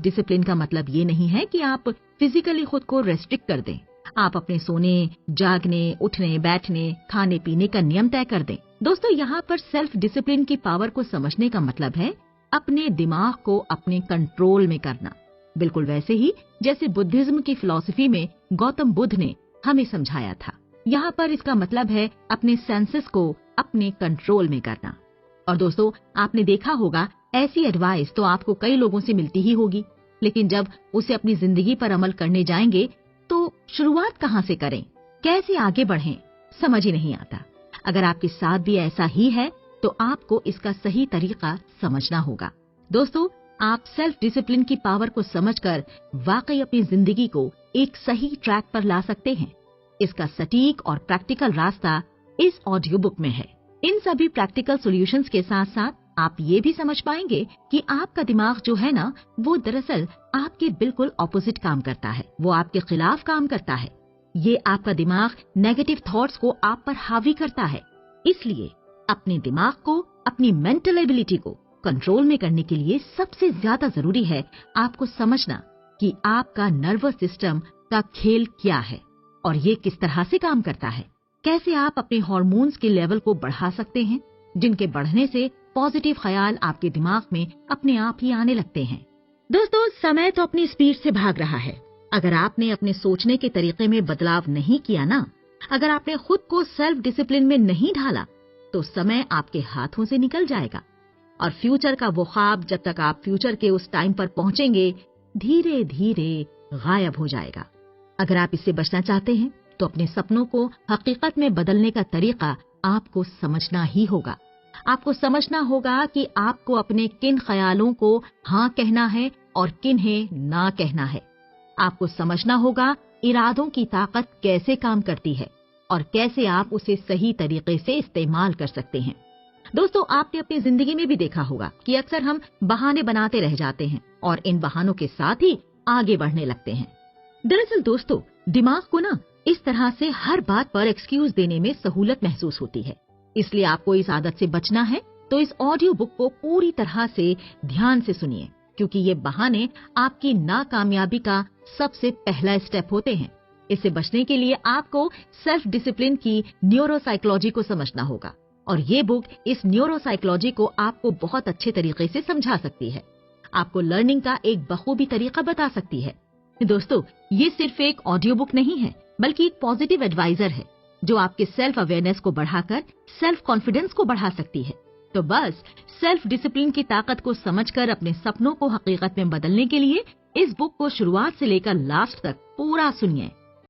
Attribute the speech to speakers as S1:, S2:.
S1: Discipline का मतलब ये नहीं है कि आप फिजिकली खुद को रेस्ट्रिक्ट कर दें। आप अपने सोने, जागने, उठने, बैठने, खाने पीने का नियम तय कर दें। दोस्तों, यहाँ पर सेल्फ डिसिप्लिन की पावर को समझने का मतलब है अपने दिमाग को अपने कंट्रोल में करना, बिल्कुल वैसे ही जैसे बुद्धिज्म की फिलॉसफी में गौतम बुद्ध ने हमें समझाया था। यहाँ पर इसका मतलब है अपने सेंसेस को अपने कंट्रोल में करना। और दोस्तों, आपने देखा होगा ऐसी एडवाइस तो आपको कई लोगों से मिलती ही होगी, लेकिन जब उसे अपनी जिंदगी पर अमल करने जाएंगे तो शुरुआत कहाँ से करें, कैसे आगे बढ़ें, समझ ही नहीं आता। अगर आपके साथ भी ऐसा ही है तो आपको इसका सही तरीका समझना होगा। दोस्तों, आप सेल्फ डिसिप्लिन की पावर को समझकर वाकई अपनी जिंदगी को एक सही ट्रैक पर ला सकते हैं। इसका सटीक और प्रैक्टिकल रास्ता इस ऑडियो बुक में है। इन सभी प्रैक्टिकल सॉल्यूशंस के साथ साथ आप ये भी समझ पाएंगे कि आपका दिमाग जो है ना, वो दरअसल आपके बिल्कुल ऑपोजिट काम करता है। वो आपके खिलाफ काम करता है। ये आपका दिमाग नेगेटिव थॉट्स को आप पर हावी करता है। इसलिए अपने दिमाग को, अपनी मेंटल एबिलिटी को कंट्रोल में करने के लिए सबसे ज्यादा जरूरी है आपको समझना कि आपका नर्वस सिस्टम का खेल क्या है और ये किस तरह से काम करता है। कैसे आप अपने हार्मोन्स के लेवल को बढ़ा सकते हैं, जिनके बढ़ने से पॉजिटिव ख्याल आपके दिमाग में अपने आप ही आने लगते हैं। दोस्तों, समय तो अपनी स्पीड से भाग रहा है। अगर आपने अपने सोचने के तरीके में बदलाव नहीं किया ना, अगर आपने खुद को सेल्फ डिसिप्लिन में नहीं ढाला, तो समय आपके हाथों से निकल जाएगा और फ्यूचर का वो ख्वाब जब तक आप फ्यूचर के उस टाइम पर पहुंचेंगे, धीरे धीरे गायब हो जाएगा। अगर आप इससे बचना चाहते हैं तो अपने सपनों को हकीकत में बदलने का तरीका आपको समझना ही होगा। आपको समझना होगा कि आपको अपने किन ख्यालों को हाँ कहना है और किन्हें ना कहना है। आपको समझना होगा इरादों की ताकत कैसे काम करती है और कैसे आप उसे सही तरीके से इस्तेमाल कर सकते हैं। दोस्तों, आपने अपनी जिंदगी में भी देखा होगा कि अक्सर हम बहाने बनाते रह जाते हैं और इन बहानों के साथ ही आगे बढ़ने लगते हैं। दरअसल दोस्तों, दिमाग को ना इस तरह से हर बात पर एक्सक्यूज देने में सहूलत महसूस होती है। इसलिए आपको इस आदत से बचना है तो इस ऑडियो बुक को पूरी तरह से ध्यान से सुनिए, क्योंकि ये बहाने आपकी नाकामयाबी का सबसे पहला स्टेप होते हैं। इससे बचने के लिए आपको सेल्फ डिसिप्लिन की न्यूरोसाइकोलॉजी को समझना होगा और ये बुक इस न्यूरोसाइकोलॉजी को आपको बहुत अच्छे तरीके से समझा सकती है। आपको लर्निंग का एक बखूबी तरीका बता सकती है। दोस्तों, ये सिर्फ एक ऑडियो बुक नहीं है, बल्कि एक पॉजिटिव एडवाइजर है जो आपके सेल्फ अवेयरनेस को बढ़ाकर सेल्फ कॉन्फिडेंस को बढ़ा सकती है। तो बस सेल्फ डिसिप्लिन की ताकत को समझकर अपने सपनों को हकीकत में बदलने के लिए इस बुक को शुरुआत से लेकर लास्ट तक पूरा सुनिए।